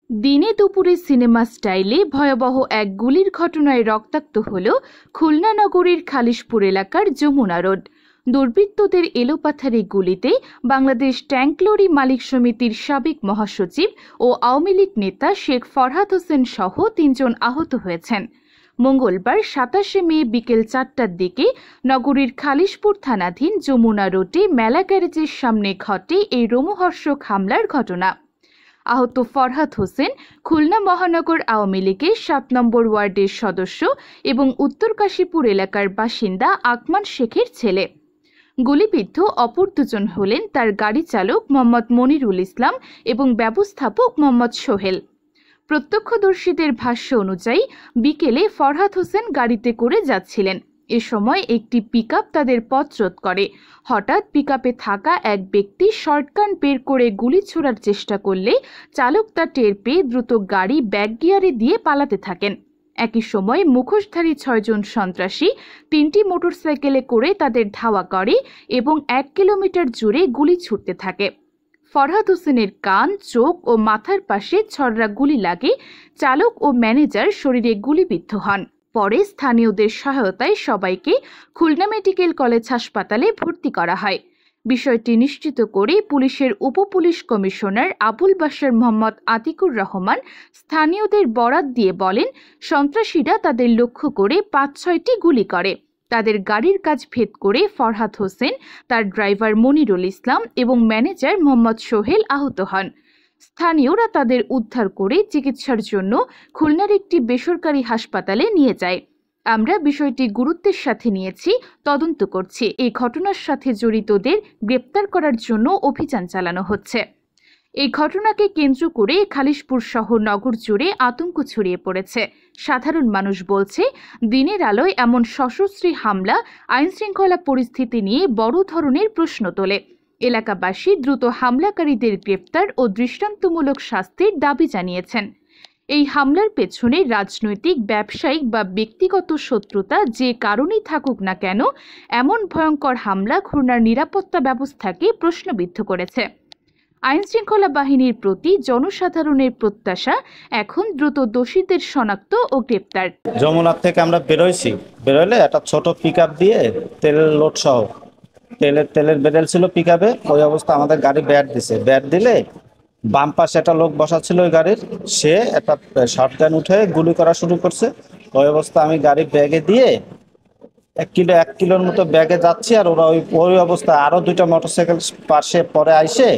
দিনে দুপুরে সিনেমা স্টাইলে ভয়াবহ এক গুলির ঘটনায় রক্তাক্ত হল খুলনা নগরীর খালিশপুর এলাকার যমুনা রোড। দুর্বৃত্তদের এলোপাথারি গুলিতে বাংলাদেশ ট্যাঙ্ক লরি মালিক সমিতির সাবেক মহাসচিব ও আওয়ামী লীগ নেতা শেখ ফরহাদ হোসেন সহ ৩ জন আহত হয়েছেন। মঙ্গলবার ২৭শে মে বিকেল ৪টার দিকে নগরীর খালিশপুর থানাধীন যমুনা রোডে মেলা গ্যারেজের সামনে ঘটে এই রোমহর্ষক হামলার ঘটনা। আহত ফরহাদ হোসেন খুলনা মহানগর আওয়ামী লীগের ৭ নম্বর ওয়ার্ডের সদস্য এবং উত্তর কাশীপুর এলাকার বাসিন্দা আকমান শেখের ছেলে। গুলিবিদ্ধ অপর দুজন হলেন তার গাড়ি চালক মোহাম্মদ মনিরুল ইসলাম এবং ব্যবস্থাপক মোহাম্মদ সোহেল। প্রত্যক্ষদর্শীদের ভাষ্য অনুযায়ী বিকেলে ফরহাদ হোসেন গাড়িতে করে যাচ্ছিলেন। এ সময় একটি পিকআপ তাদের পথরোধ করে। হঠাৎ পিকআপে থাকা এক ব্যক্তি শর্টগান বের করে গুলি ছোড়ার চেষ্টা করলে চালক তা টের পেয়ে দ্রুত গাড়ি ব্যাক গিয়ারে দিয়ে পালাতে থাকেন। একই সময় মুখোশধারী ৬ জন সন্ত্রাসী ৩টি মোটরসাইকেলে করে তাদের ধাওয়া করে এবং ১ কিলোমিটার জুড়ে গুলি ছুটতে থাকে। ফরহাদ হোসেনের কান, চোখ ও মাথার পাশে ছররা গুলি লাগে। চালক ও ম্যানেজার শরীরে গুলিবিদ্ধ হন। পরে স্থানীয়দের সহায়তায় সবাইকে খুলনা মেডিকেল কলেজ হাসপাতালে ভর্তি করা হয়। বিষয়টি নিশ্চিত করে পুলিশের উপপুলিশ কমিশনার আবুল বাশার মোহাম্মদ আতিকুর রহমান স্থানীয়দের বরাত দিয়ে বলেন, সন্ত্রাসীরা তাদের লক্ষ্য করে ৫-৬টি গুলি করে। তাদের গাড়ির কাচ ভেদ করে ফরহাদ হোসেন, তার ড্রাইভার মনিরুল ইসলাম এবং ম্যানেজার মোহাম্মদ সোহেল আহত হন। স্থানীয়রা তাদের উদ্ধার করে চিকিৎসার জন্য খুলনার একটি বেসরকারি হাসপাতালে নিয়ে যায়। আমরা বিষয়টি গুরুত্বের সাথে নিয়েছি, তদন্ত করছি। এই ঘটনার সাথে জড়িতদের গ্রেপ্তার করার জন্য অভিযান চালানো হচ্ছে। এই ঘটনাকে কেন্দ্র করে খালিশপুর সহ নগর জুড়ে আতঙ্ক ছড়িয়ে পড়েছে। সাধারণ মানুষ বলছে, দিনের আলোয় এমন সশস্ত্রী হামলা আইনশৃঙ্খলা পরিস্থিতি নিয়ে বড় ধরনের প্রশ্ন তোলে। এলাকাবাসী দ্রুত হামলাকারীদের গ্রেপ্তার ও দৃষ্টান্তমূলক শাস্তির দাবি জানিয়েছেন। এই হামলার পেছনে রাজনৈতিক, ব্যবসায়িক বা ব্যক্তিগত শত্রুতা যে কারণেই থাকুক না কেন, এমন ভয়ঙ্কর হামলা খুলনার নিরাপত্তা ব্যবস্থাকে প্রশ্নবিদ্ধ করেছে। আইনশৃঙ্খলা বাহিনীর প্রতি জনসাধারণের প্রত্যাশা এখন দ্রুত দোষীদের শনাক্ত ও গ্রেপ্তার। যমুনার থেকে আমরা বেরোলে একটা ছোট পিকআপ দিয়ে তেলের লোড সহ তেলের বেরেল ছিল পিকআপে। ওই অবস্থা আমাদের গাড়ি ব্যাট দিলে বাম পাশে একটা লোক বসা ছিল ওই গাড়ির, সে একটা শর্টগান উঠে গুলি করা শুরু করছে। ওই অবস্থা আমি গাড়ি ব্যাগে দিয়ে 1 কিলোর মতো ব্যাগে যাচ্ছি, আর ওরা ওই অবস্থায় আরো 2টা মোটরসাইকেল পাশে পরে আইসে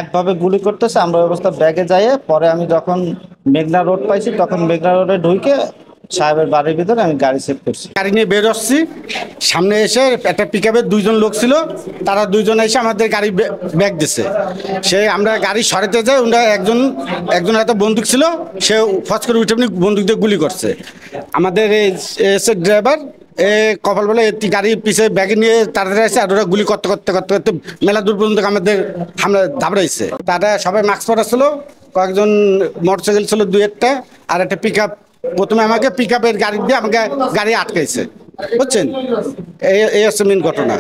একভাবে গুলি করতেছে। আমরা ওই অবস্থা ব্যাগে যাইয়ে পরে আমি যখন মেঘনা রোড পাইছি, তখন মেঘনা রোডে ঢুকে সাহেবের বাড়ির ভিতরে আমি গাড়ি সেভ করছি। গাড়ি নিয়ে বের হচ্ছি, সামনে এসে একটা পিকআপের 2 জন লোক ছিল, তারা 2 জন এসে আমাদের গাড়ি ব্যাগ দিছে। সে আমরা গাড়ি সরাতে যাই, ওরা একজন হাতে বন্দুক ছিল, সে ফস করে উঠে বন্দুক দিয়ে গুলি করছে। আমাদের এসে ড্রাইভার কপাল বলে গাড়ি পিছিয়ে ব্যাগে নিয়ে তাড়াতাড়ি আসছে, আর ওরা গুলি করতে করতে করতে করতে মেলা দূর পর্যন্ত আমাদের হামলা ধাবড়াইছে। তারা সবাই মাস্ক পরা ছিল, কয়েকজন মোটরসাইকেল ছিল 2-1টা, আর একটা পিকআপ। প্রথমে আমাকে পিকআপের গাড়ি দিয়ে আমাকে গাড়ি আটকাইছে, বুঝছেন? এই হচ্ছে মেন ঘটনা।